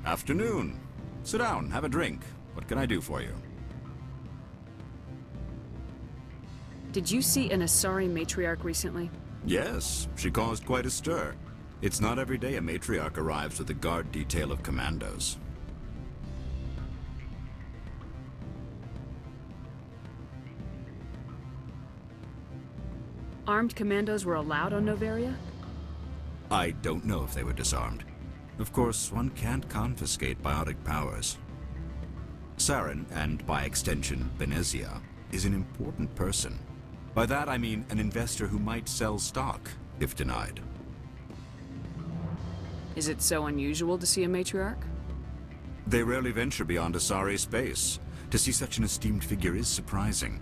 Afternoon. Sit down, have a drink. What can I do for you? Did you see an Asari matriarch recently? Yes, she caused quite a stir. It's not every day a matriarch arrives with a guard detail of commandos. Armed commandos were allowed on Noveria? I don't know if they were disarmed. Of course, one can't confiscate biotic powers. Saren, and by extension, Benezia, is an important person. By that I mean an investor who might sell stock, if denied. Is it so unusual to see a matriarch? They rarely venture beyond Asari space. To see such an esteemed figure is surprising.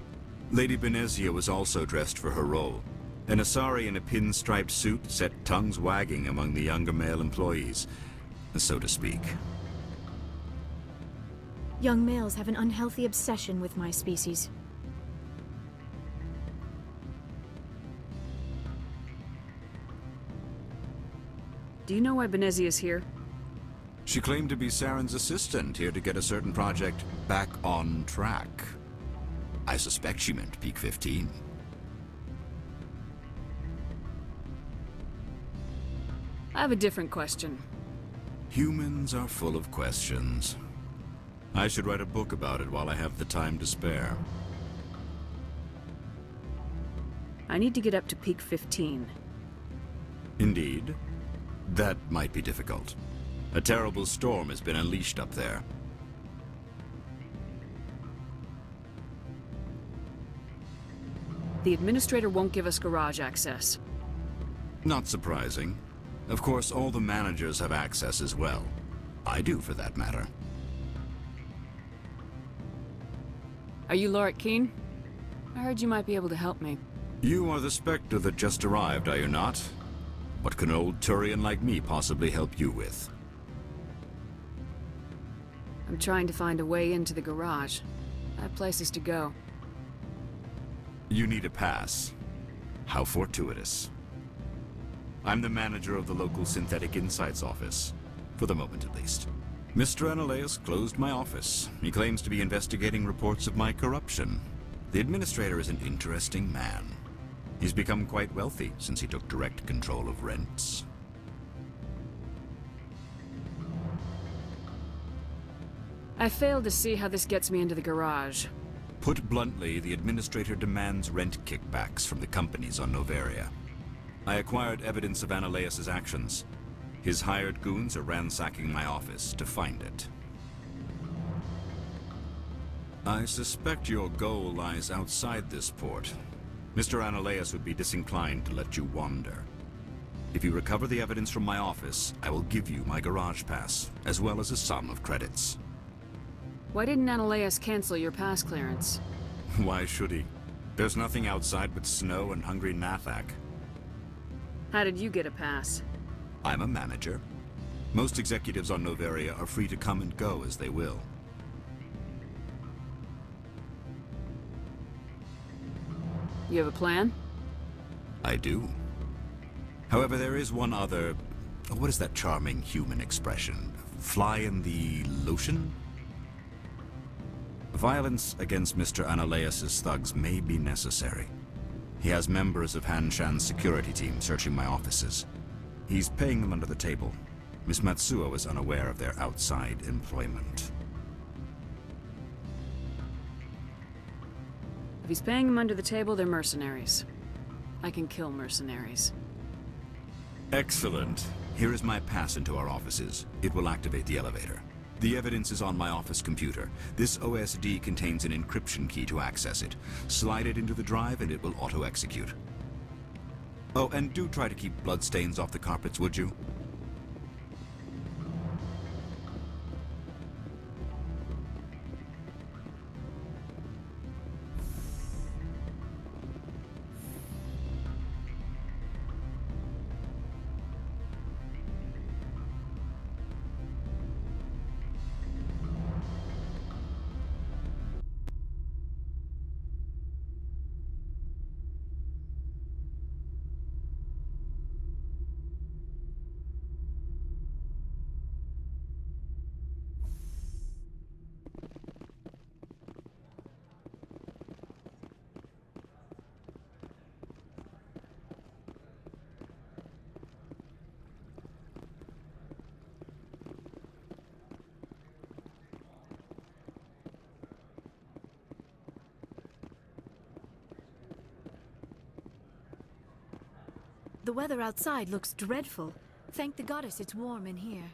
Lady Benezia was also dressed for her role. An Asari in a pinstriped suit set tongues wagging among the younger male employees, so to speak. Young males have an unhealthy obsession with my species. Do you know why Benezia is here? She claimed to be Saren's assistant, here to get a certain project back on track. I suspect she meant Peak 15. I have a different question. Humans are full of questions. I should write a book about it while I have the time to spare. I need to get up to Peak 15. Indeed. That might be difficult. A terrible storm has been unleashed up there. The administrator won't give us garage access. Not surprising. Of course, all the managers have access as well. I do, for that matter. Are you Lorik Keen? I heard you might be able to help me. You are the Spectre that just arrived, are you not? What can an old Turian like me possibly help you with? I'm trying to find a way into the garage. I have places to go. You need a pass. How fortuitous. I'm the manager of the local Synthetic Insights office. For the moment, at least. Mr. Analeus closed my office. He claims to be investigating reports of my corruption. The administrator is an interesting man. He's become quite wealthy since he took direct control of rents. I failed to see how this gets me into the garage. Put bluntly, the administrator demands rent kickbacks from the companies on Noveria. I acquired evidence of Analeus's actions. His hired goons are ransacking my office to find it. I suspect your goal lies outside this port. Mr. Analeus would be disinclined to let you wander. If you recover the evidence from my office, I will give you my garage pass, as well as a sum of credits. Why didn't Analeus cancel your pass clearance? Why should he? There's nothing outside but snow and hungry Nathak. How did you get a pass? I'm a manager. Most executives on Noveria are free to come and go as they will. You have a plan? I do. However, there is one other... what is that charming human expression? Fly in the lotion? Violence against Mr. Analeus's thugs may be necessary. He has members of Hanshan's security team searching my offices. He's paying them under the table. Miss Matsuo is unaware of their outside employment. If he's paying them under the table, they're mercenaries. I can kill mercenaries. Excellent. Here is my pass into our offices. It will activate the elevator. The evidence is on my office computer. This OSD contains an encryption key to access it. Slide it into the drive and it will auto-execute. Oh, and do try to keep bloodstains off the carpets, would you? The weather outside looks dreadful. Thank the goddess it's warm in here.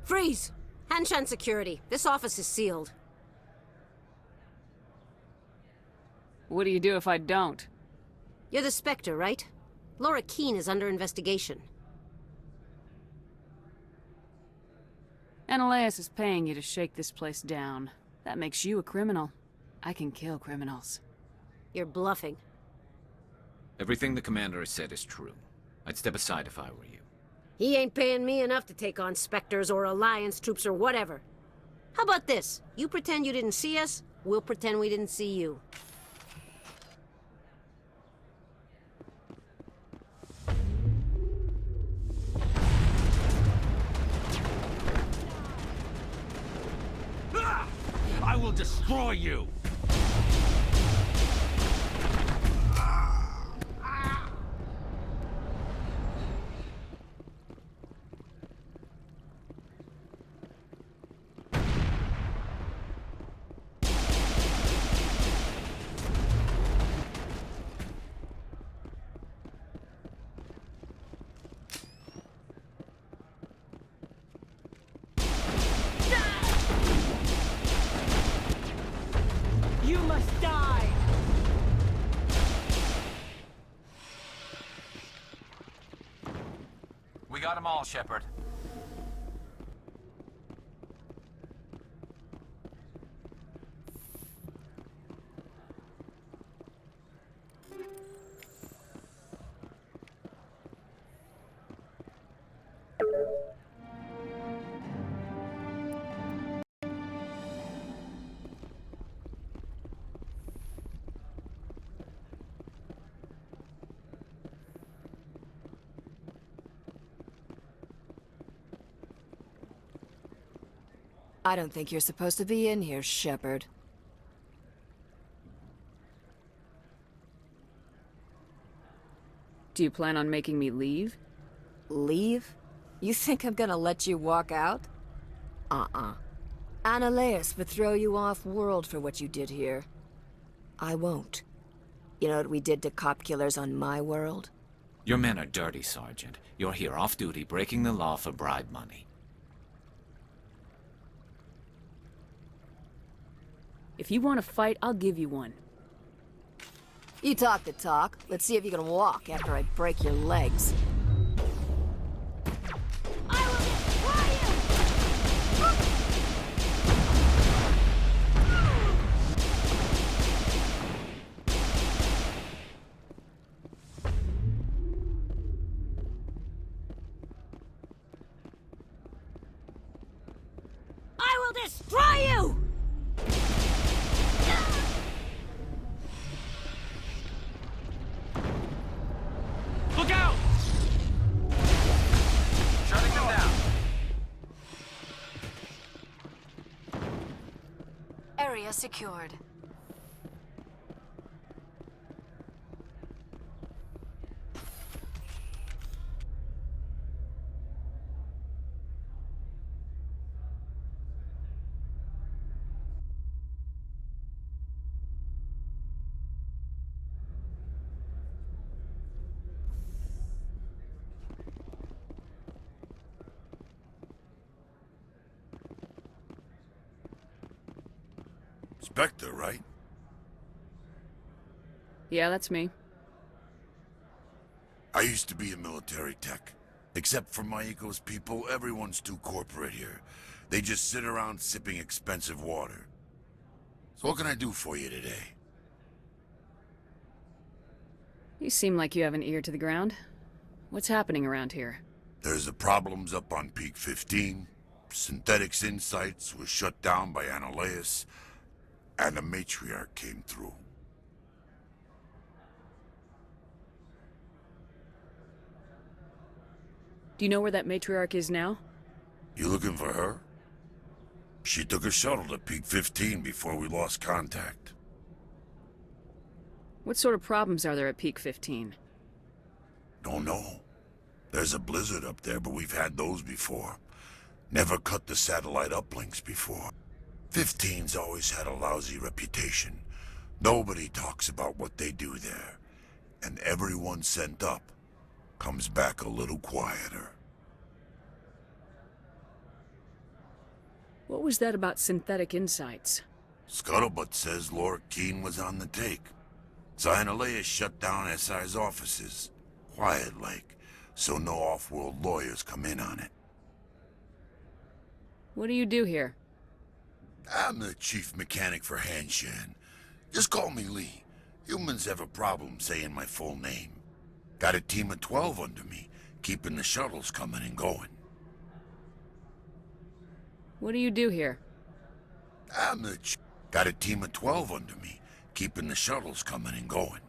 Freeze! Hanshan security. This office is sealed. What do you do if I don't? You're the Spectre, right? Laura Keene is under investigation. Ananias is paying you to shake this place down. That makes you a criminal. I can kill criminals. You're bluffing. Everything the commander has said is true. I'd step aside if I were you. He ain't paying me enough to take on Spectres or Alliance troops or whatever. How about this? You pretend you didn't see us, we'll pretend we didn't see you. I will destroy you! You must die! We got them all, Shepard. I don't think you're supposed to be in here, Shepard. Do you plan on making me leave? Leave? You think I'm gonna let you walk out? Ananias would throw you off-world for what you did here. I won't. You know what we did to cop killers on my world? Your men are dirty, Sergeant. You're here off-duty, breaking the law for bribe money. If you want to fight, I'll give you one. You talk the talk. Let's see if you can walk after I break your legs. I will destroy you! I will destroy you! Look out! Shutting them down. Area secured. Spectre, right? Yeah, that's me. I used to be a military tech. Except for Maiko's people, everyone's too corporate here. They just sit around sipping expensive water. So what can I do for you today? You seem like you have an ear to the ground. What's happening around here? There's the problems up on Peak 15. Synthetics Insights was shut down by Ananias. And the matriarch came through. Do you know where that matriarch is now? You looking for her? She took a shuttle to Peak 15 before we lost contact. What sort of problems are there at Peak 15? Don't know. There's a blizzard up there, but we've had those before. Never cut the satellite uplinks before. 15's always had a lousy reputation. Nobody talks about what they do there. And everyone sent up comes back a little quieter. What was that about synthetic insights? Scuttlebutt says Lord Keene was on the take. So Analea shut down SI's offices. Quiet like, so no off-world lawyers come in on it. What do you do here? I'm the chief mechanic for Hanshan. Just call me Lee. Humans have a problem saying my full name. Got a team of 12 under me, keeping the shuttles coming and going. What do you do here? Got a team of 12 under me, keeping the shuttles coming and going.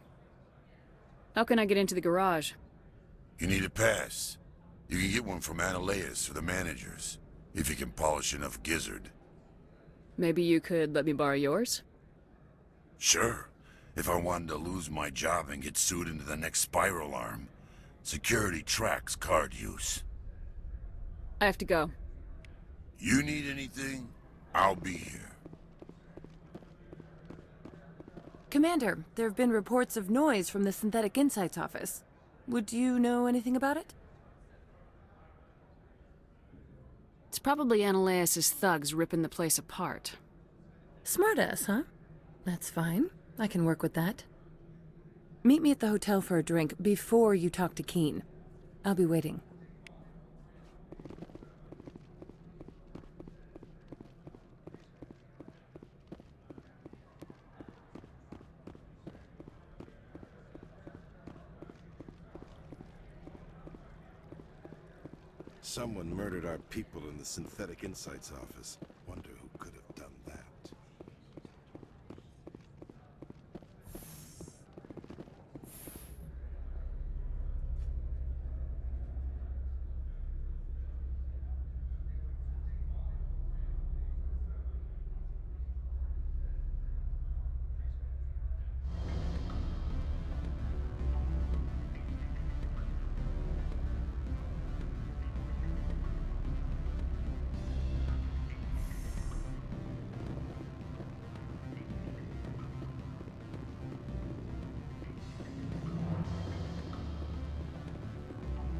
How can I get into the garage? You need a pass. You can get one from Analeas or the managers, if you can polish enough gizzard. Maybe you could let me borrow yours? Sure. If I wanted to lose my job and get sued into the next spiral arm. Security tracks card use. I have to go. You need anything? I'll be here. Commander, there have been reports of noise from the Synthetic Insights office. Would you know anything about it? It's probably Analeas' thugs ripping the place apart. Smartass, huh? That's fine. I can work with that. Meet me at the hotel for a drink before you talk to Keene. I'll be waiting. Someone murdered our people in the Synthetic Insights office. Wonder who could have done that.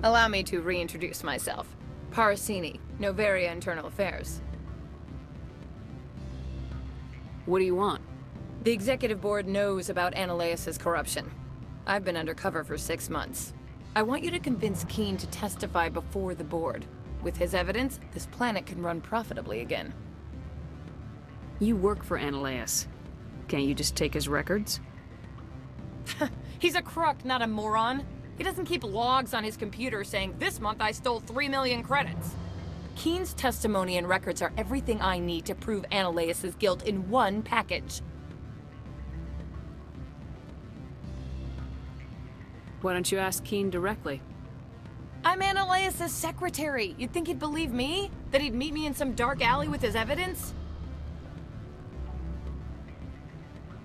Allow me to reintroduce myself. Parasini, Novaria Internal Affairs. What do you want? The Executive Board knows about Analeas' corruption. I've been undercover for 6 months. I want you to convince Keene to testify before the board. With his evidence, this planet can run profitably again. You work for Analeas. Can't you just take his records? He's a crook, not a moron. He doesn't keep logs on his computer saying, "This month I stole 3 million credits." Keene's testimony and records are everything I need to prove Analeas' guilt in one package. Why don't you ask Keene directly? I'm Analeas' secretary. You'd think he'd believe me? That he'd meet me in some dark alley with his evidence?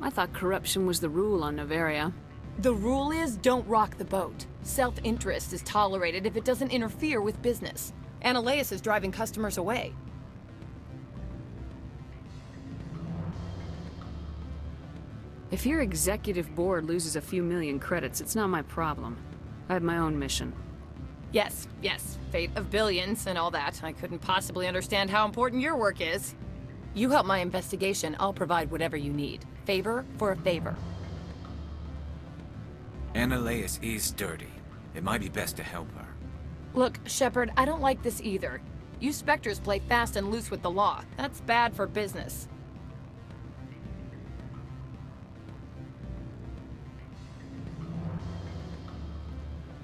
I thought corruption was the rule on Novaria. The rule is, don't rock the boat. Self-interest is tolerated if it doesn't interfere with business. Analeas is driving customers away. If your executive board loses a few million credits, it's not my problem. I have my own mission. Yes, fate of billions and all that. I couldn't possibly understand how important your work is. You help my investigation, I'll provide whatever you need. Favor for a favor. Analeas is dirty. It might be best to help her. Look, Shepard, I don't like this either. You Spectres play fast and loose with the law. That's bad for business.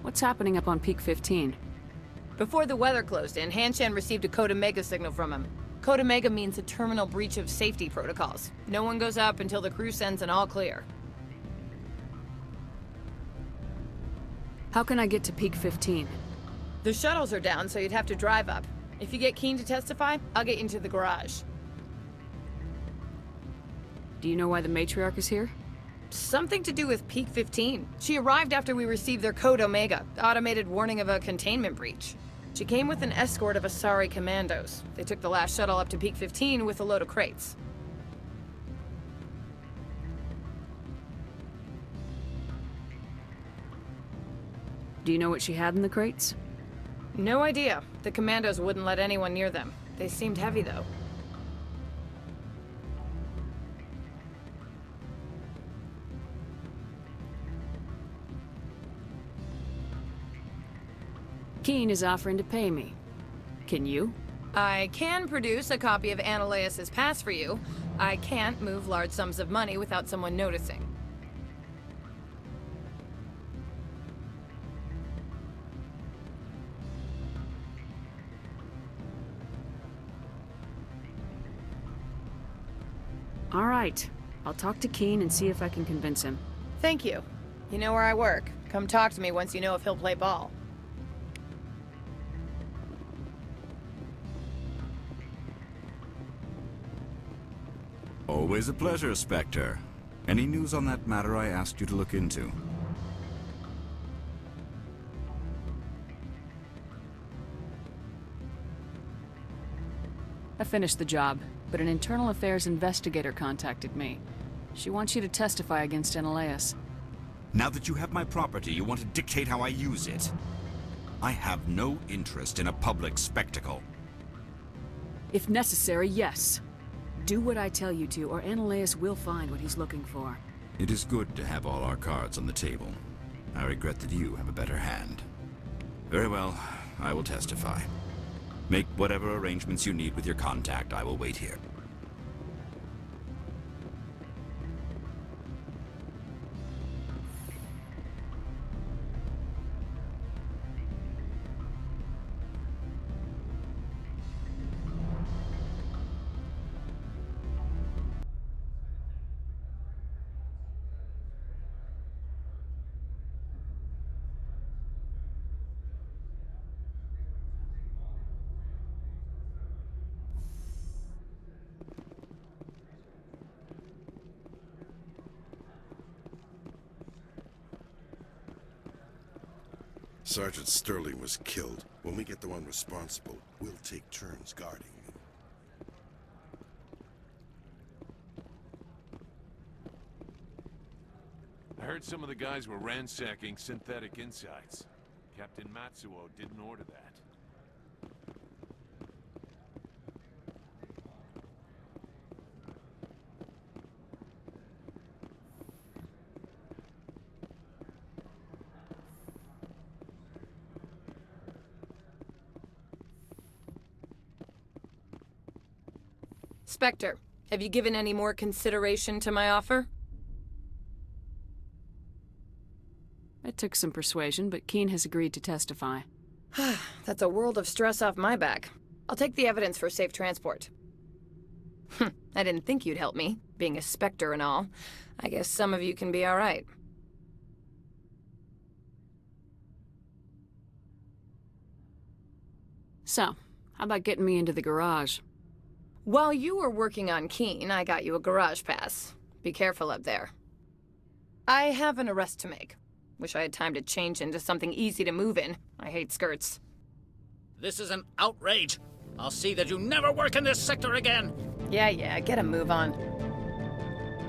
What's happening up on Peak 15? Before the weather closed in, Hanshan received a Code Omega signal from him. Code Omega means a terminal breach of safety protocols. No one goes up until the crew sends an all clear. How can I get to Peak 15? The shuttles are down, so you'd have to drive up. If you get Keen to testify, I'll get you into the garage. Do you know why the matriarch is here? Something to do with Peak 15. She arrived after we received their Code Omega, automated warning of a containment breach. She came with an escort of Asari commandos. They took the last shuttle up to Peak 15 with a load of crates. Do you know what she had in the crates? No idea. The commandos wouldn't let anyone near them. They seemed heavy, though. Keen is offering to pay me. Can you? I can produce a copy of Ananias's pass for you. I can't move large sums of money without someone noticing. All right. I'll talk to Keen and see if I can convince him. Thank you. You know where I work. Come talk to me once you know if he'll play ball. Always a pleasure, Spectre. Any news on that matter I asked you to look into? I finished the job, but an internal affairs investigator contacted me. She wants you to testify against Ananias. Now that you have my property, you want to dictate how I use it. I have no interest in a public spectacle. If necessary, yes. Do what I tell you to, or Ananias will find what he's looking for. It is good to have all our cards on the table. I regret that you have a better hand. Very well, I will testify. Make whatever arrangements you need with your contact. I will wait here. Sergeant Sterling was killed. When we get the one responsible, we'll take turns guarding him. I heard some of the guys were ransacking synthetic insights. Captain Matsuo didn't order that. Spectre, have you given any more consideration to my offer? It took some persuasion, but Keen has agreed to testify. That's a world of stress off my back. I'll take the evidence for safe transport. I didn't think you'd help me, being a Spectre and all. I guess some of you can be all right. So, how about getting me into the garage? While you were working on Keen, I got you a garage pass. Be careful up there. I have an arrest to make. Wish I had time to change into something easy to move in. I hate skirts. This is an outrage. I'll see that you never work in this sector again. Yeah, get a move on.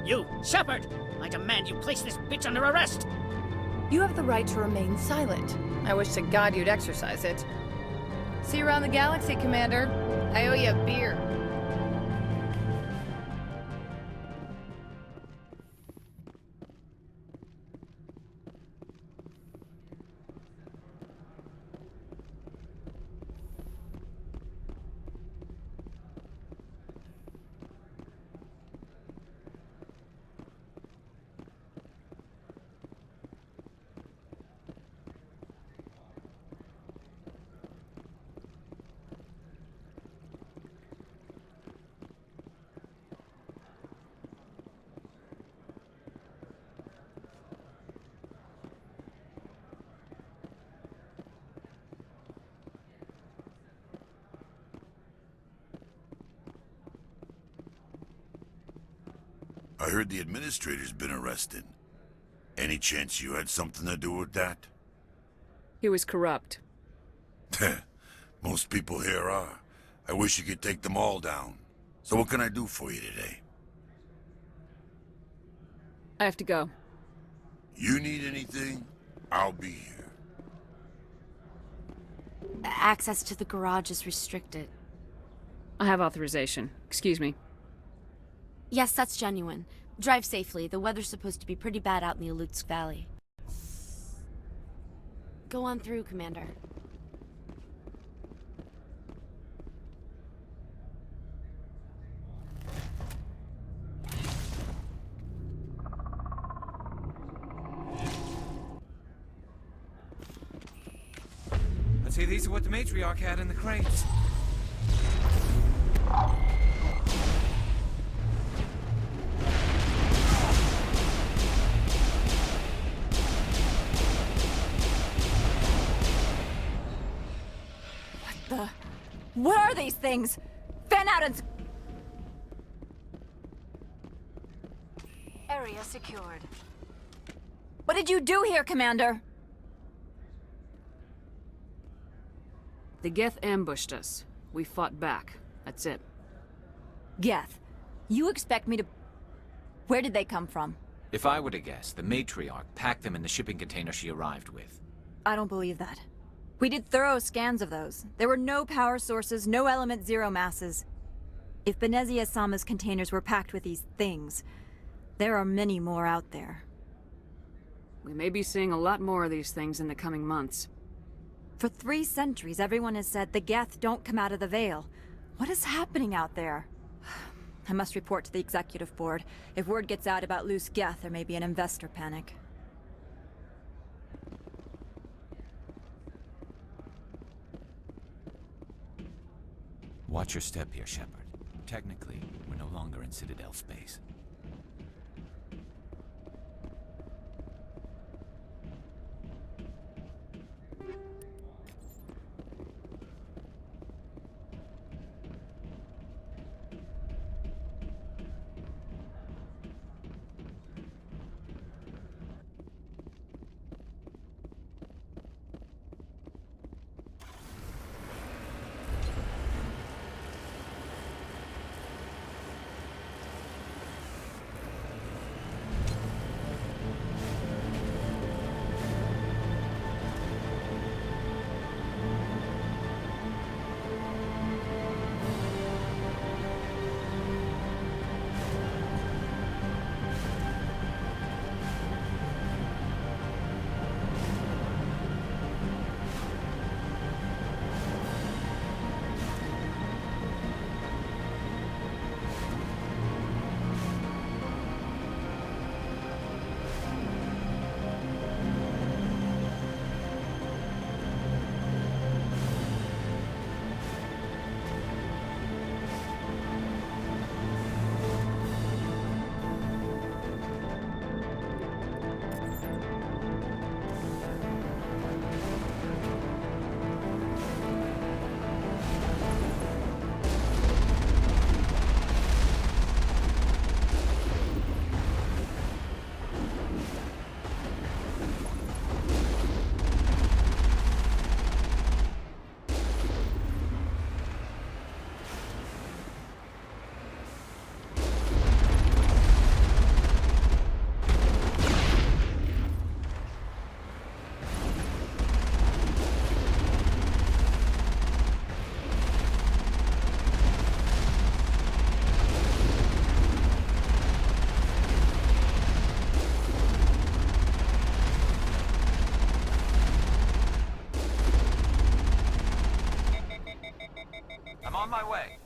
You, Shepard! I demand you place this bitch under arrest! You have the right to remain silent. I wish to God you'd exercise it. See you around the galaxy, Commander. I owe you a beer. I heard the administrator's been arrested. Any chance you had something to do with that? He was corrupt. Most people here are. I wish you could take them all down. So what can I do for you today? I have to go. You need anything? I'll be here. Access to the garage is restricted. I have authorization. Excuse me. Yes, that's genuine. Drive safely. The weather's supposed to be pretty bad out in the Alutsk Valley. Go on through, Commander. I'd say these are what the matriarch had in the crates. What are these things? Fan out and... Area secured. What did you do here, Commander? The Geth ambushed us. We fought back. That's it. Geth, you expect me to... Where did they come from? If I were to guess, the matriarch packed them in the shipping container she arrived with. I don't believe that. We did thorough scans of those. There were no power sources, no element zero masses. If Benezia Sama's containers were packed with these things, there are many more out there. We may be seeing a lot more of these things in the coming months. For 3 centuries, everyone has said the Geth don't come out of the Veil. What is happening out there? I must report to the executive board. If word gets out about loose Geth, there may be an investor panic. Watch your step here, Shepard. Technically, we're no longer in Citadel space. On my way.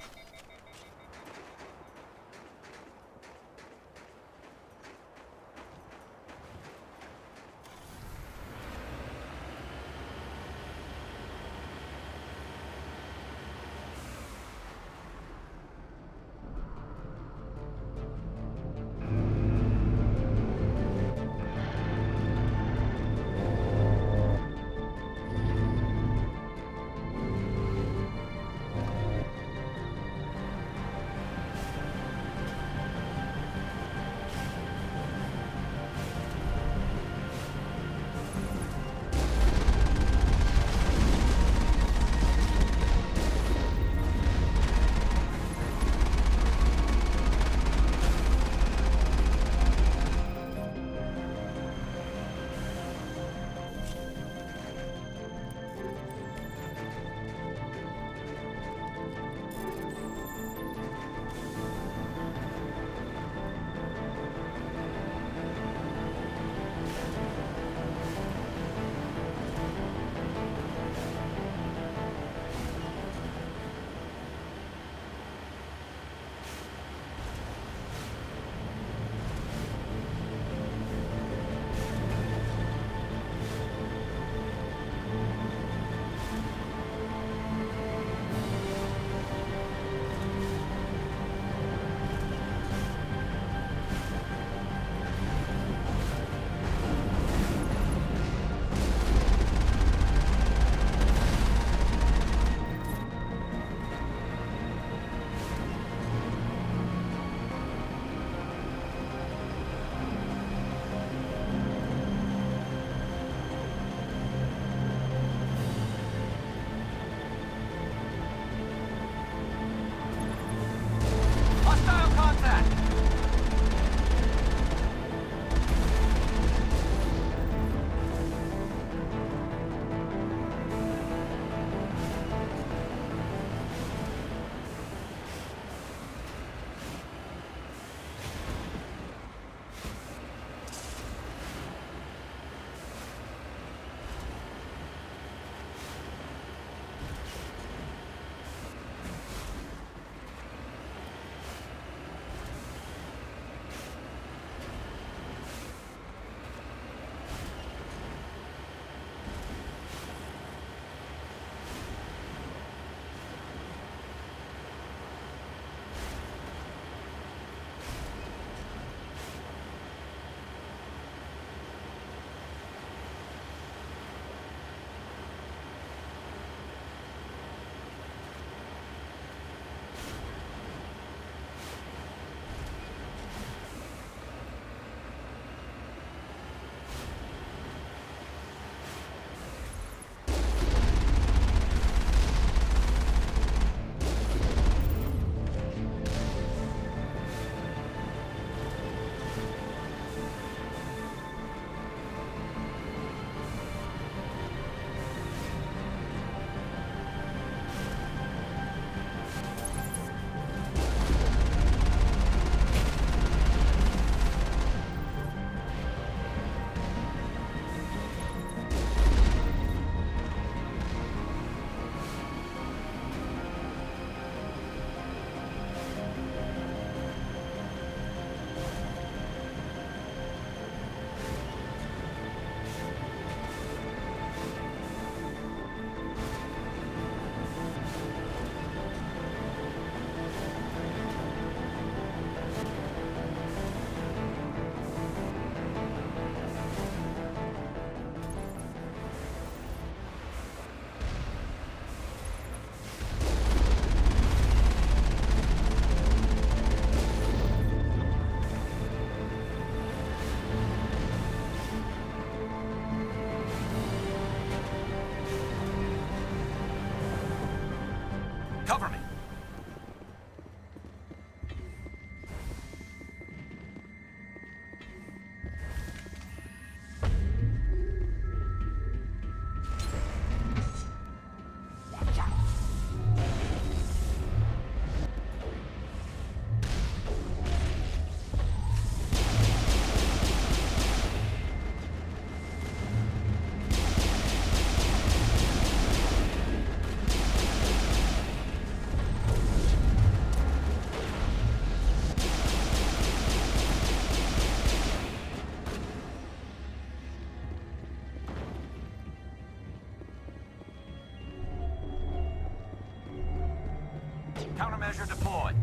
Cover me! Countermeasure deployed.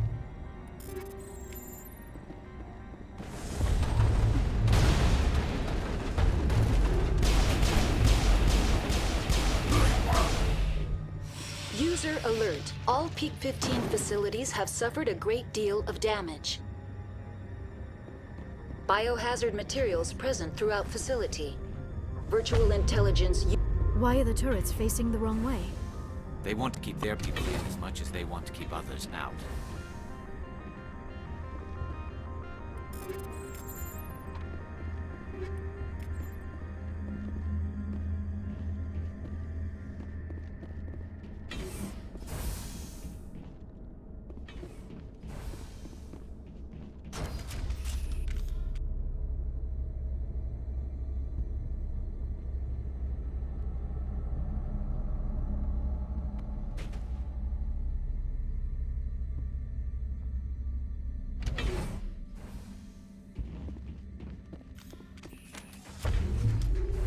User alert. All Peak 15 facilities have suffered a great deal of damage. Biohazard materials present throughout facility. Virtual intelligence... Why are the turrets facing the wrong way? They want to keep their people in as much as they want to keep others out.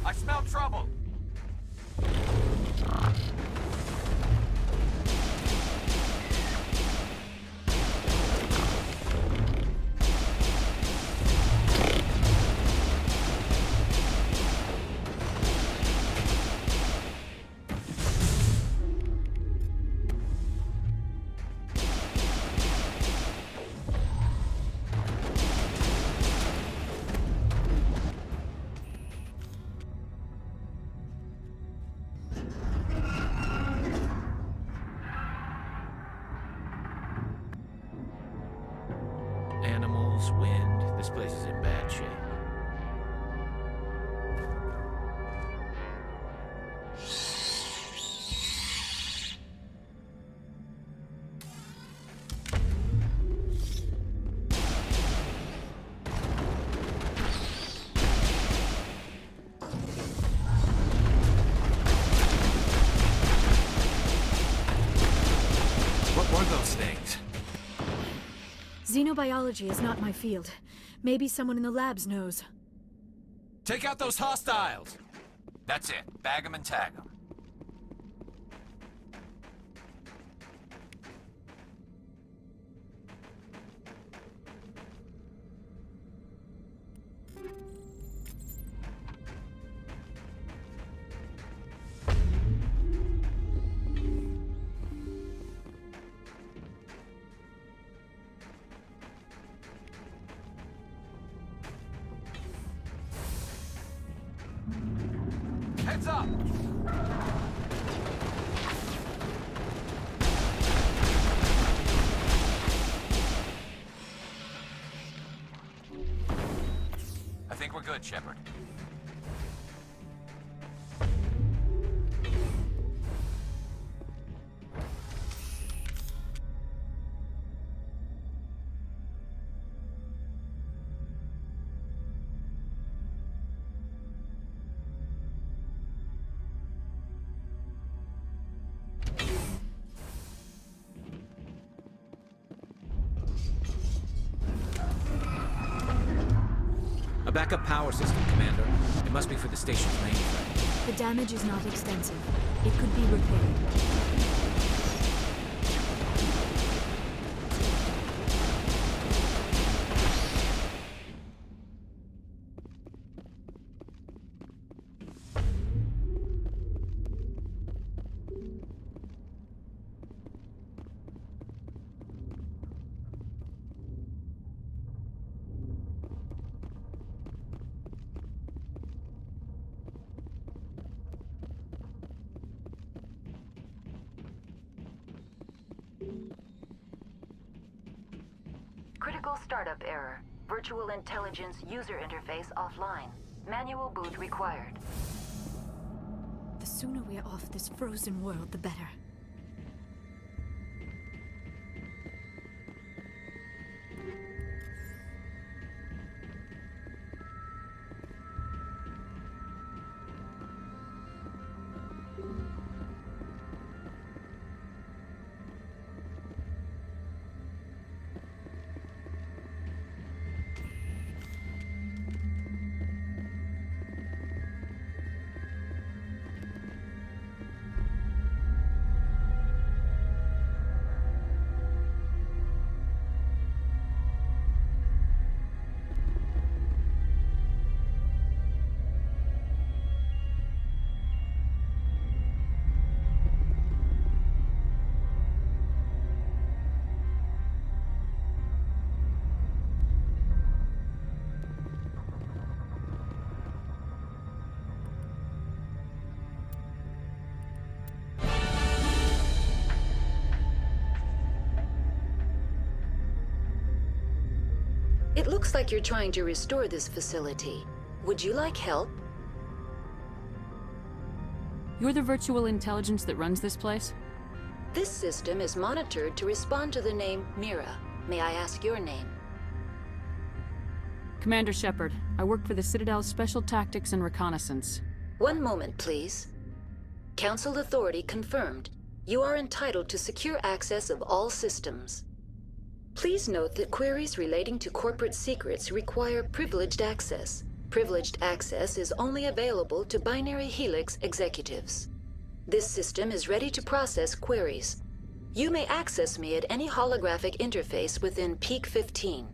I smell trouble! Animals, wind, this place is in bad shape. What were those things? Xenobiology is not my field. Maybe someone in the labs knows. Take out those hostiles! That's it. Bag 'em and tag 'em. Heads up! I think we're good, Shepard. A backup power system, Commander. It must be for the station's mainframe. The damage is not extensive. It could be repaired. Critical startup error. Virtual intelligence user interface offline. Manual boot required. The sooner we're off this frozen world, the better. It looks like you're trying to restore this facility. Would you like help? You're the virtual intelligence that runs this place? This system is monitored to respond to the name Mira. May I ask your name? Commander Shepard. I work for the Citadel's Special Tactics and Reconnaissance. One moment, please. Council authority confirmed. You are entitled to secure access of all systems. Please note that queries relating to corporate secrets require privileged access. Privileged access is only available to Binary Helix executives. This system is ready to process queries. You may access me at any holographic interface within Peak 15.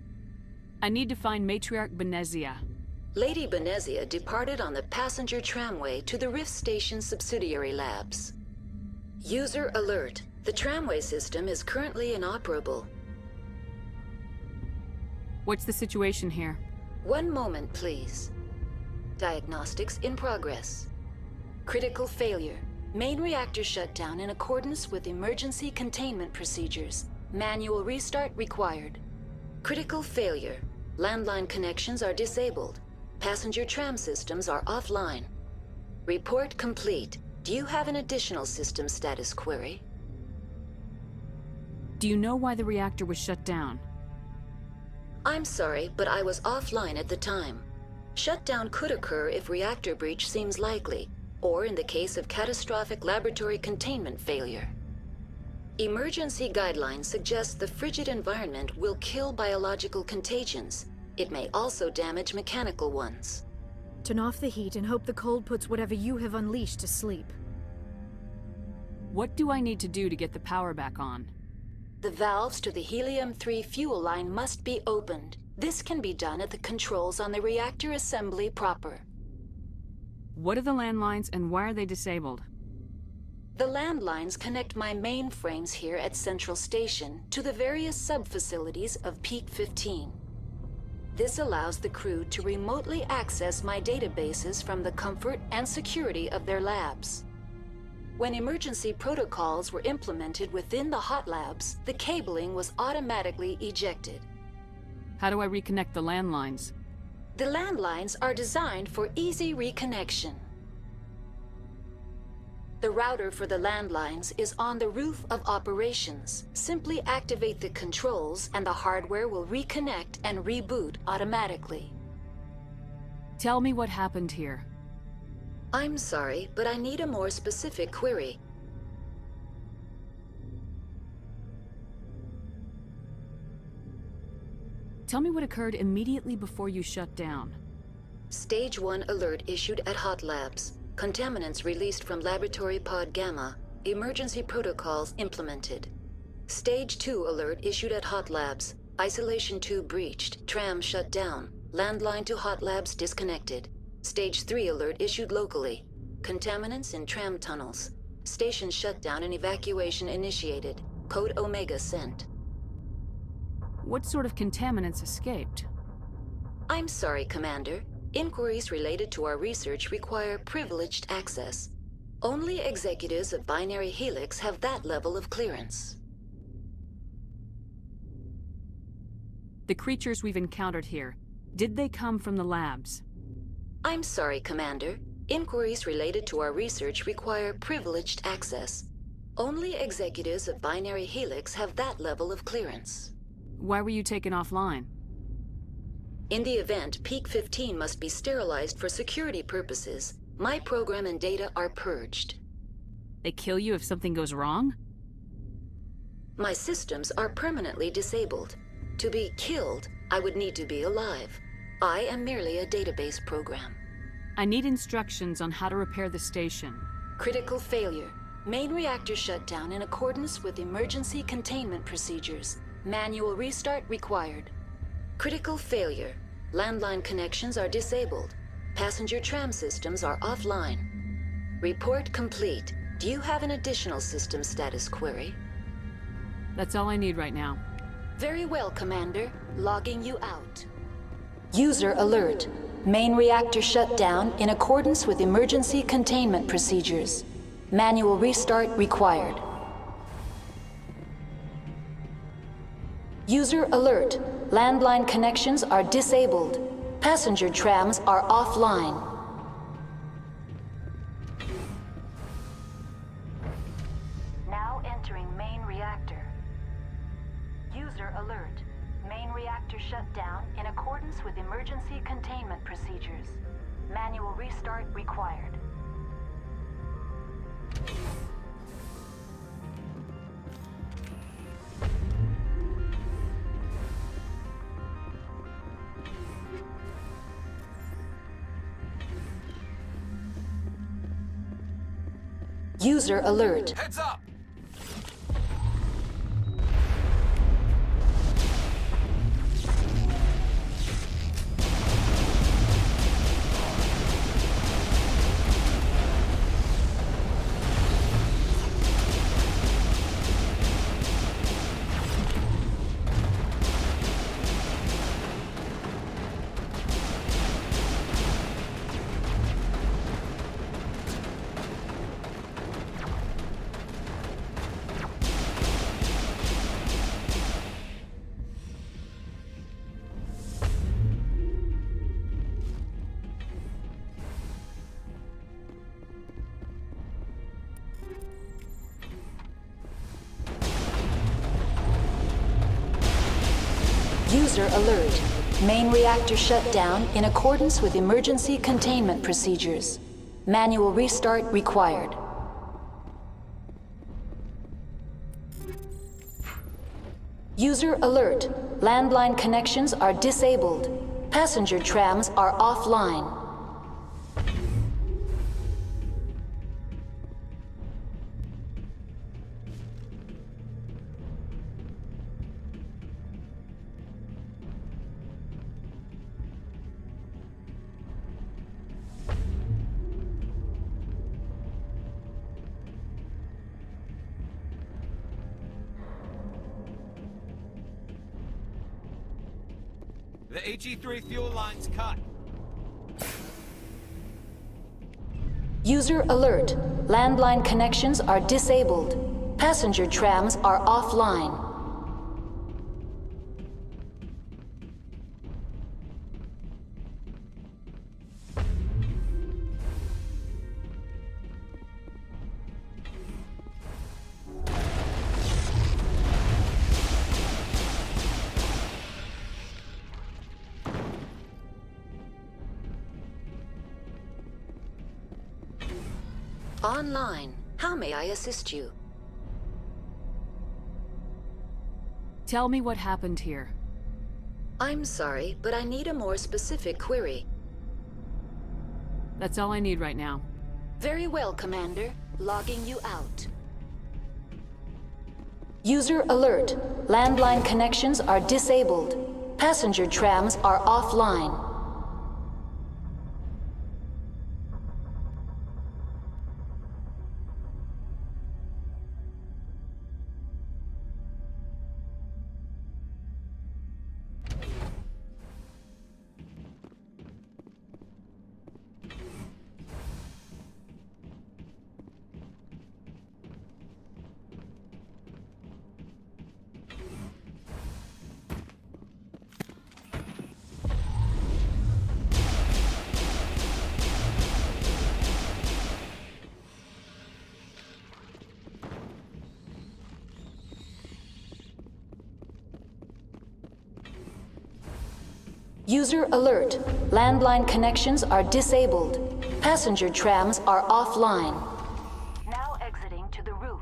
I need to find Matriarch Benezia. Lady Benezia departed on the passenger tramway to the Rift Station subsidiary labs. User alert. The tramway system is currently inoperable. What's the situation here? One moment, please. Diagnostics in progress. Critical failure. Main reactor shut down in accordance with emergency containment procedures. Manual restart required. Critical failure. Landline connections are disabled. Passenger tram systems are offline. Report complete. Do you have an additional system status query? Do you know why the reactor was shut down? I'm sorry, but I was offline at the time. Shutdown could occur if reactor breach seems likely, or in the case of catastrophic laboratory containment failure. Emergency guidelines suggest the frigid environment will kill biological contagions. It may also damage mechanical ones. Turn off the heat and hope the cold puts whatever you have unleashed to sleep. What do I need to do to get the power back on? The valves to the helium-3 fuel line must be opened. This can be done at the controls on the reactor assembly proper. What are the landlines and why are they disabled? The landlines connect my mainframes here at Central Station to the various sub-facilities of Peak 15. This allows the crew to remotely access my databases from the comfort and security of their labs. When emergency protocols were implemented within the hot labs, the cabling was automatically ejected. How do I reconnect the landlines? The landlines are designed for easy reconnection. The router for the landlines is on the roof of operations. Simply activate the controls and the hardware will reconnect and reboot automatically. Tell me what happened here. I'm sorry, but I need a more specific query. Tell me what occurred immediately before you shut down. Stage 1 alert issued at Hot Labs. Contaminants released from Laboratory Pod Gamma. Emergency protocols implemented. Stage 2 alert issued at Hot Labs. Isolation tube breached. Tram shut down. Landline to Hot Labs disconnected. Stage 3 alert issued locally. Contaminants in tram tunnels. Station shutdown and evacuation initiated. Code Omega sent. What sort of contaminants escaped? I'm sorry, Commander. Inquiries related to our research require privileged access. Only executives of Binary Helix have that level of clearance. The creatures we've encountered here, did they come from the labs? I'm sorry, Commander. Inquiries related to our research require privileged access. Only executives of Binary Helix have that level of clearance. Why were you taken offline? In the event, Peak 15 must be sterilized for security purposes. My program and data are purged. They kill you if something goes wrong? My systems are permanently disabled. To be killed, I would need to be alive. I am merely a database program. I need instructions on how to repair the station. Critical failure. Main reactor shut down in accordance with emergency containment procedures. Manual restart required. Critical failure. Landline connections are disabled. Passenger tram systems are offline. Report complete. Do you have an additional system status query? That's all I need right now. Very well, Commander. Logging you out. User alert. Main reactor shut down in accordance with emergency containment procedures. Manual restart required. User alert. Landline connections are disabled. Passenger trams are offline. Now entering main reactor. User alert. Main reactor shut down in accordance with emergency containment procedures. Manual restart required. User alert. Heads up! User alert. Main reactor shut down in accordance with emergency containment procedures. Manual restart required. User alert. Landline connections are disabled. Passenger trams are offline. The HE3 fuel line's cut. User alert. Landline connections are disabled. Passenger trams are offline. Online. How may I assist you? Tell me what happened here. I'm sorry, but I need a more specific query. That's all I need right now. Very well, Commander. Logging you out. User alert. Landline connections are disabled. Passenger trams are offline. User alert. Landline connections are disabled. Passenger trams are offline. Now exiting to the roof.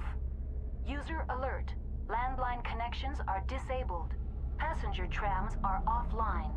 User alert. Landline connections are disabled. Passenger trams are offline.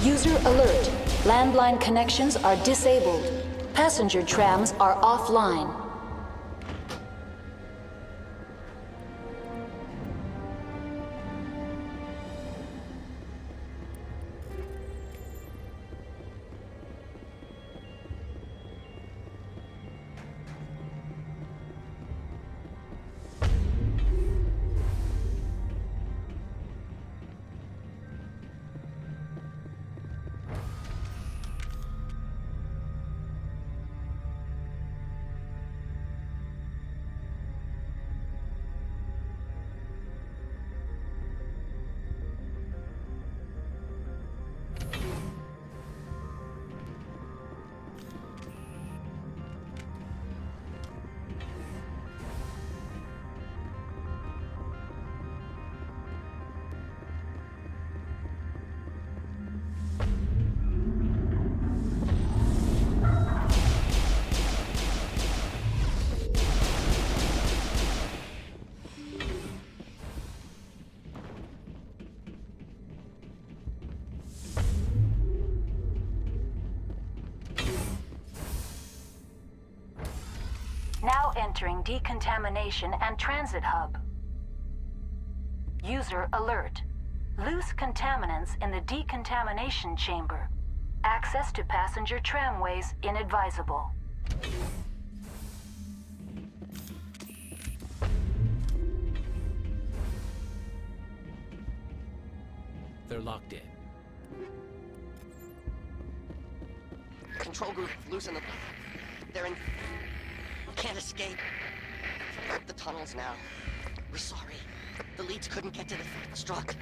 User alert. Landline connections are disabled. Passenger trams are offline. Now entering decontamination and transit hub. User alert. Loose contaminants in the decontamination chamber. Access to passenger tramways inadvisable. They're locked in. Control group, losing them. They're in... Can't escape. The tunnels now. We're sorry. The leads couldn't get to the struck.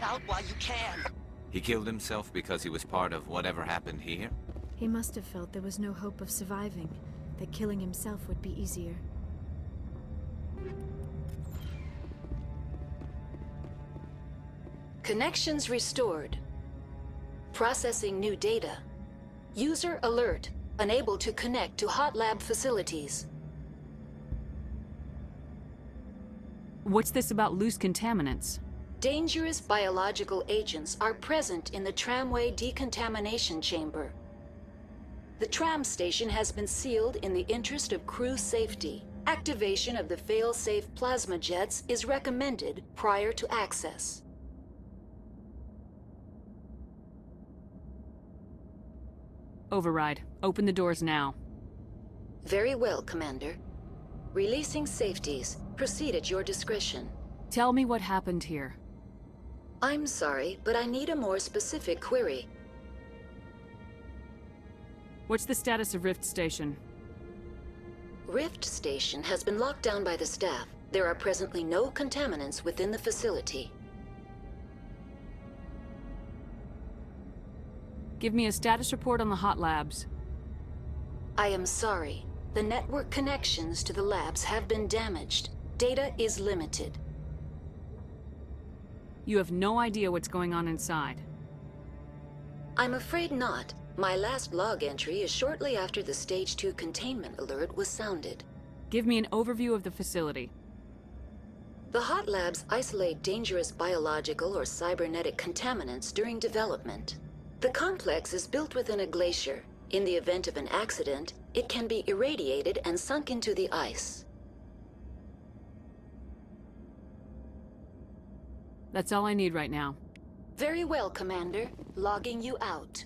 Out while you can. He killed himself because he was part of whatever happened here? He must have felt there was no hope of surviving, that killing himself would be easier. Connections restored. Processing new data. User alert. Unable to connect to hot lab facilities. What's this about loose contaminants? Dangerous biological agents are present in the tramway decontamination chamber. The tram station has been sealed in the interest of crew safety. Activation of the fail-safe plasma jets is recommended prior to access. Override. Open the doors now. Very well, Commander. Releasing safeties. Proceed at your discretion. Tell me what happened here. I'm sorry, but I need a more specific query. What's the status of Rift Station? Rift Station has been locked down by the staff. There are presently no contaminants within the facility. Give me a status report on the hot labs. I am sorry. The network connections to the labs have been damaged. Data is limited. You have no idea what's going on inside. I'm afraid not. My last log entry is shortly after the Stage 2 containment alert was sounded. Give me an overview of the facility. The hot labs isolate dangerous biological or cybernetic contaminants during development. The complex is built within a glacier. In the event of an accident, it can be irradiated and sunk into the ice. That's all I need right now. Very well, Commander. Logging you out.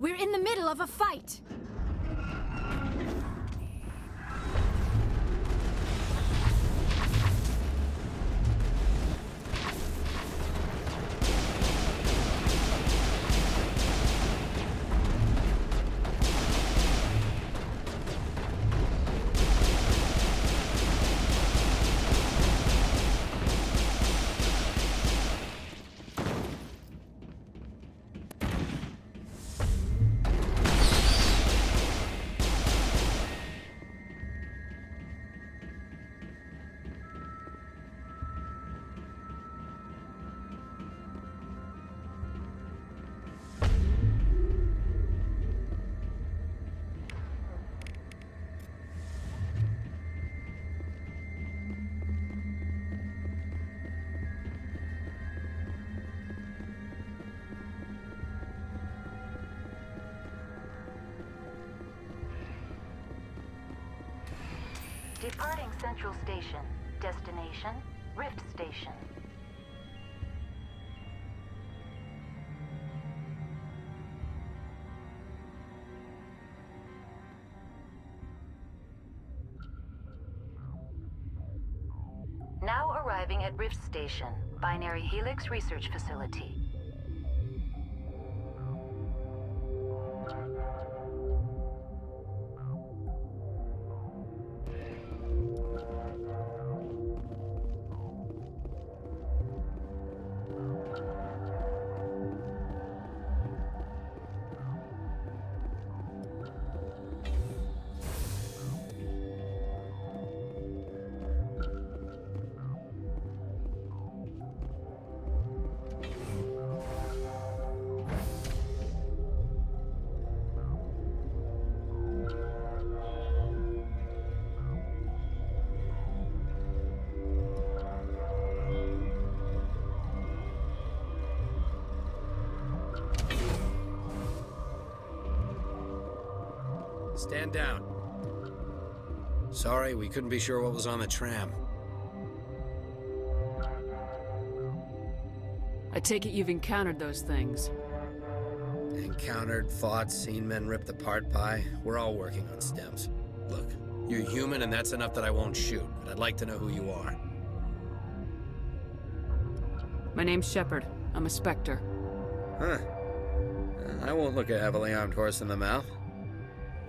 We're in the middle of a fight! Departing Central Station. Destination, Rift Station. Now arriving at Rift Station, Binary Helix Research Facility. Stand down. Sorry, we couldn't be sure what was on the tram. I take it you've encountered those things. Encountered, fought, seen men ripped apart by. We're all working on stems. Look, you're human and that's enough that I won't shoot, but I'd like to know who you are. My name's Shepard. I'm a Spectre. Huh. I won't look a heavily armed horse in the mouth.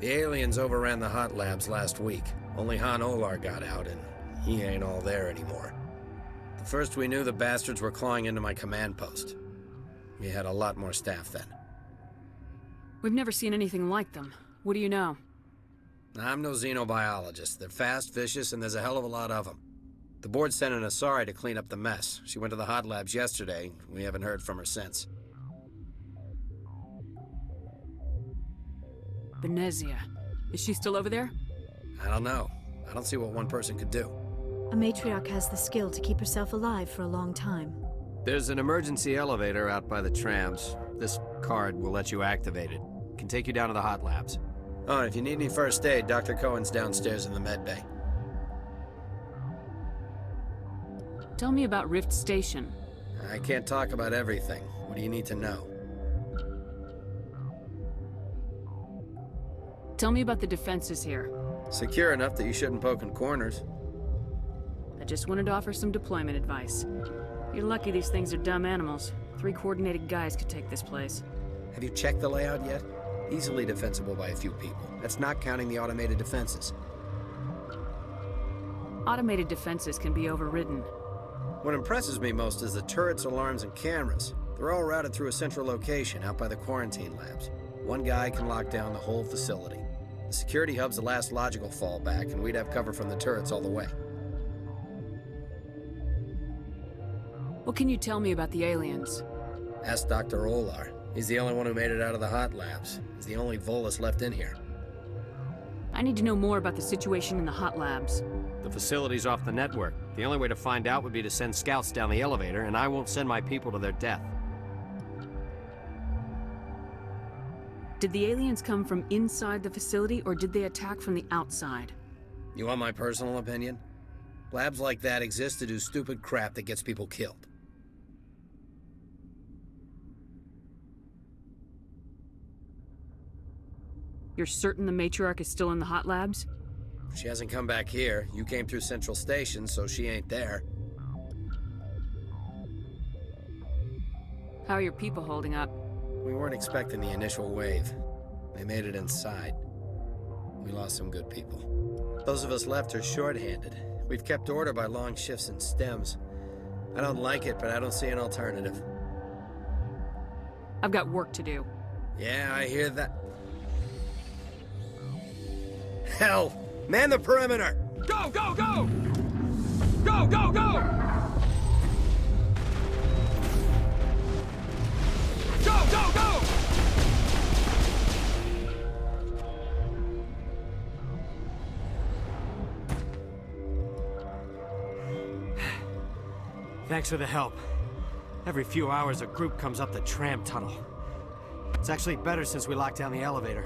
The aliens overran the hot labs last week. Only Han Olar got out, and he ain't all there anymore. The first we knew, the bastards were clawing into my command post. We had a lot more staff then. We've never seen anything like them. What do you know? I'm no xenobiologist. They're fast, vicious, and there's a hell of a lot of them. The board sent an Asari to clean up the mess. She went to the hot labs yesterday. We haven't heard from her since. Venezia. Is she still over there? I don't know. I don't see what one person could do. A matriarch has the skill to keep herself alive for a long time. There's an emergency elevator out by the trams. This card will let you activate it. Can take you down to the hot labs. Oh, and if you need any first aid, Dr. Cohen's downstairs in the med bay. Tell me about Rift Station. I can't talk about everything. What do you need to know? Tell me about the defenses here. Secure enough that you shouldn't poke in corners. I just wanted to offer some deployment advice. You're lucky these things are dumb animals. 3 coordinated guys could take this place. Have you checked the layout yet? Easily defensible by a few people. That's not counting the automated defenses. Automated defenses can be overridden. What impresses me most is the turrets, alarms, and cameras. They're all routed through a central location out by the quarantine labs. One guy can lock down the whole facility. The security hub's the last logical fallback, and we'd have cover from the turrets all the way. What can you tell me about the aliens? Ask Dr. Olar. He's the only one who made it out of the hot labs. He's the only Volus left in here. I need to know more about the situation in the hot labs. The facility's off the network. The only way to find out would be to send scouts down the elevator, and I won't send my people to their death. Did the aliens come from inside the facility, or did they attack from the outside? You want my personal opinion? Labs like that exist to do stupid crap that gets people killed. You're certain the matriarch is still in the hot labs? She hasn't come back here. You came through Central Station, so she ain't there. How are your people holding up? We weren't expecting the initial wave. They made it inside. We lost some good people. Those of us left are short-handed. We've kept order by long shifts and stems. I don't like it, but I don't see an alternative. I've got work to do. Yeah, I hear that. Hell! Man the perimeter! Go, go, go! Go, go, go! Go, go, go! Thanks for the help. Every few hours, a group comes up the tram tunnel. It's actually better since we locked down the elevator.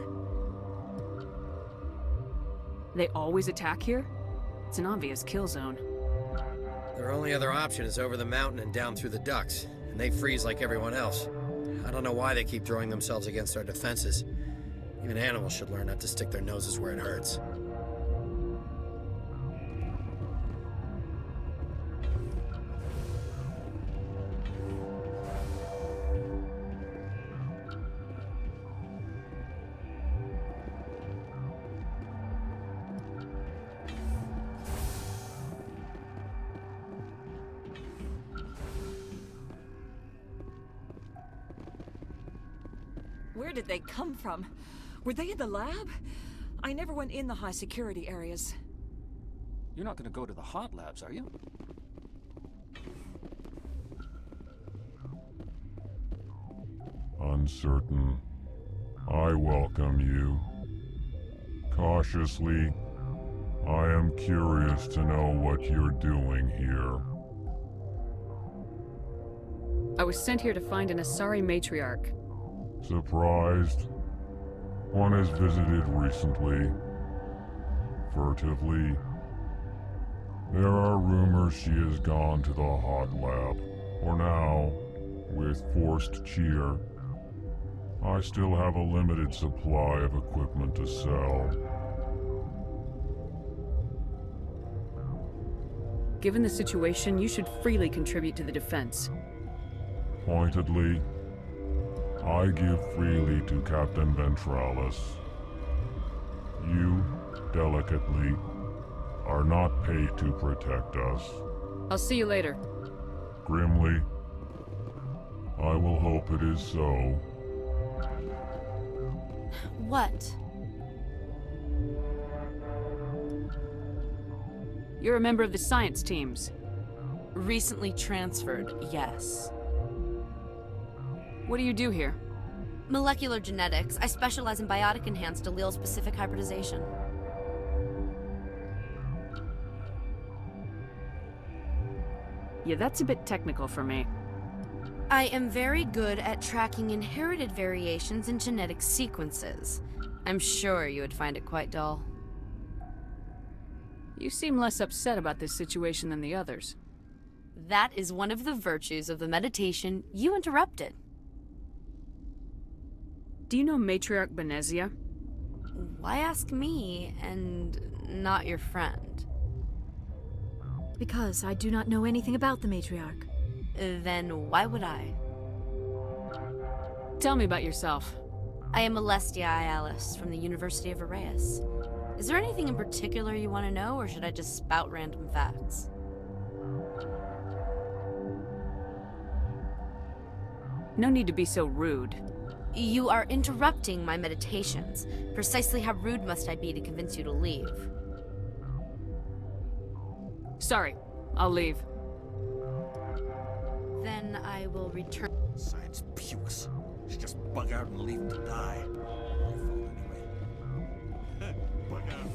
They always attack here? It's an obvious kill zone. Their only other option is over the mountain and down through the ducts, and they freeze like everyone else. I don't know why they keep throwing themselves against our defenses. Even animals should learn not to stick their noses where it hurts. Where did they come from? Were they in the lab? I never went in the high security areas. You're not gonna go to the hot labs, are you? Uncertain. I welcome you. Cautiously, I am curious to know what you're doing here. I was sent here to find an Asari matriarch. Surprised? One has visited recently. Furtively. There are rumors she has gone to the hot lab. For now, with forced cheer, I still have a limited supply of equipment to sell. Given the situation, you should freely contribute to the defense. Pointedly, I give freely to Captain Ventralis. You, delicately, are not paid to protect us. I'll see you later. Grimly, I will hope it is so. What? You're a member of the science teams. Recently transferred, yes. What do you do here? Molecular genetics. I specialize in biotic-enhanced allele-specific hybridization. Yeah, that's a bit technical for me. I am very good at tracking inherited variations in genetic sequences. I'm sure you would find it quite dull. You seem less upset about this situation than the others. That is one of the virtues of the meditation you interrupted. Do you know Matriarch Benezia? Why ask me and not your friend? Because I do not know anything about the matriarch. Then why would I? Tell me about yourself. I am Alestia Ialis from the University of Arraeus. Is there anything in particular you want to know, or should I just spout random facts? No need to be so rude. You are interrupting my meditations. Precisely how rude must I be to convince you to leave? Sorry, I'll leave. Then I will return. Science pukes. Should just bug out and leave him to die. Bug out.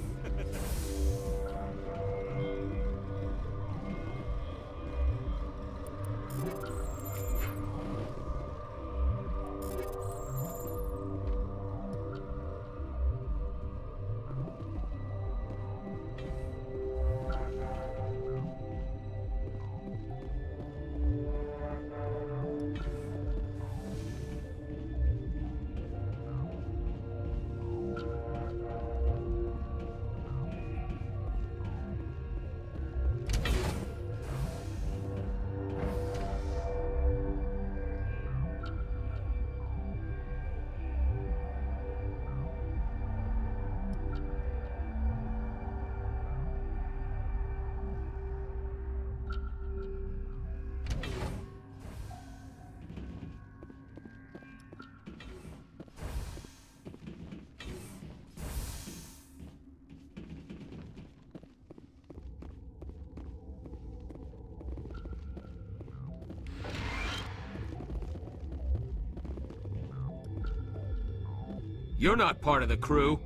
You're not part of the crew.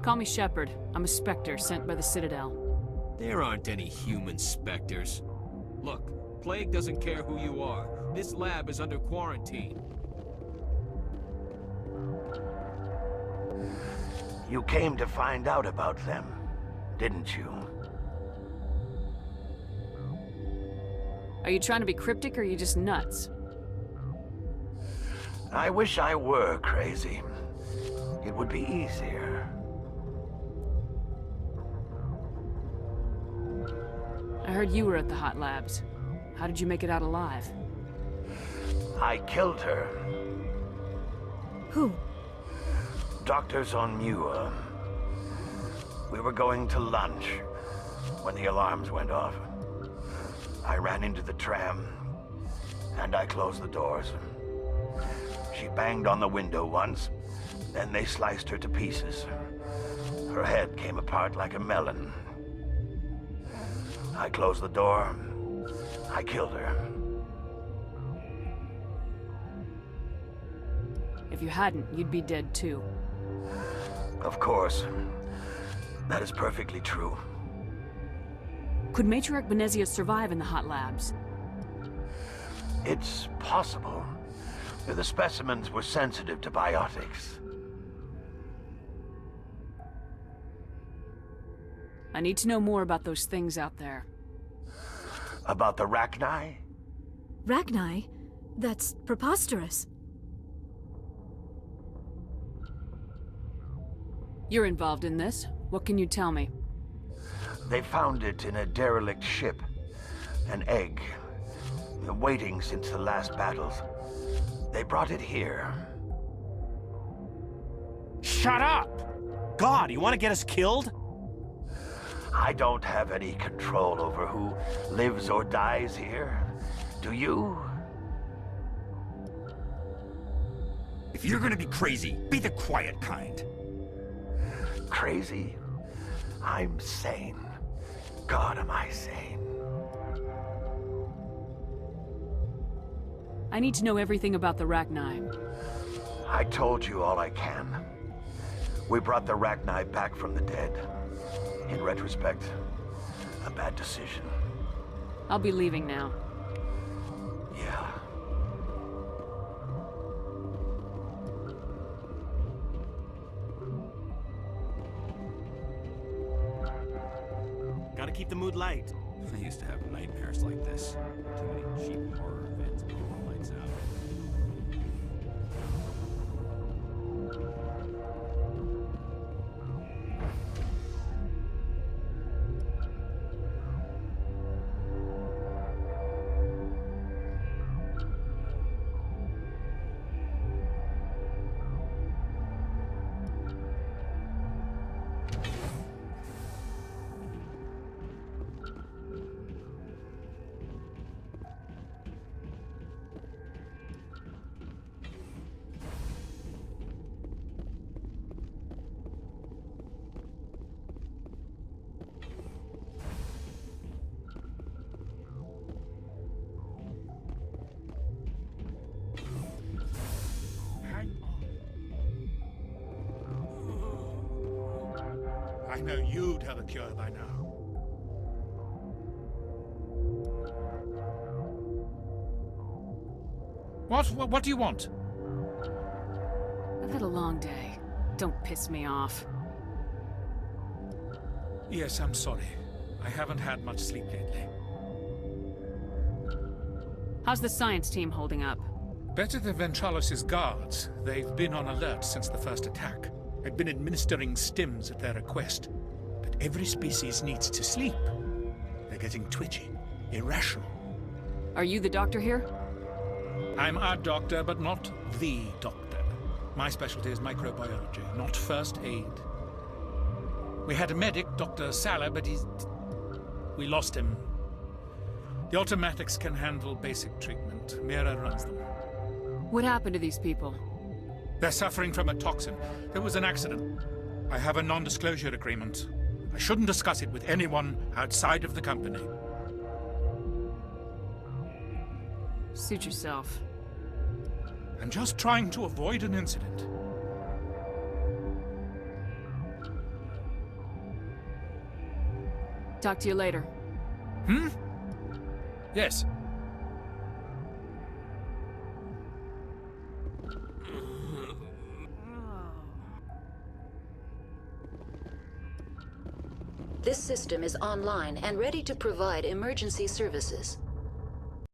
Call me Shepard. I'm a Spectre sent by the Citadel. There aren't any human specters. Look, Plague doesn't care who you are. This lab is under quarantine. You came to find out about them, didn't you? Are you trying to be cryptic or are you just nuts? I wish I were crazy. It would be easier. I heard you were at the hot labs. How did you make it out alive? I killed her. Who? Dr. Zonmua. We were going to lunch when the alarms went off. I ran into the tram, and I closed the doors. She banged on the window once, then they sliced her to pieces. Her head came apart like a melon. I closed the door. I killed her. If you hadn't, you'd be dead too. Of course. That is perfectly true. Could Matriarch Benezia survive in the hot labs? It's possible. The specimens were sensitive to biotics. I need to know more about those things out there. About the Rachni? Rachni? That's preposterous. You're involved in this. What can you tell me? They found it in a derelict ship. An egg. Waiting since the last battles. They brought it here. Shut up! God, you want to get us killed? I don't have any control over who lives or dies here. Do you? If you're gonna be crazy, be the quiet kind. Crazy? I'm sane. God, am I sane. I need to know everything about the Rachni. I told you all I can. We brought the Rachni back from the dead. In retrospect, a bad decision. I'll be leaving now. Yeah. Gotta keep the mood light. I used to have nightmares like this. Too many cheap horror events put the lights out. I know you'd have a cure by now. What do you want? I've had a long day. Don't piss me off. Yes, I'm sorry. I haven't had much sleep lately. How's the science team holding up? Better than Ventralos' guards. They've been on alert since the first attack. I've been administering stims at their request. But every species needs to sleep. They're getting twitchy, irrational. Are you the doctor here? I'm a doctor, but not the doctor. My specialty is microbiology, not first aid. We had a medic, Dr. Salah, but we lost him. The automatics can handle basic treatment. Mira runs them. What happened to these people? They're suffering from a toxin. There was an accident. I have a non-disclosure agreement. I shouldn't discuss it with anyone outside of the company. Suit yourself. I'm just trying to avoid an incident. Talk to you later. Hmm? Yes. This system is online and ready to provide emergency services.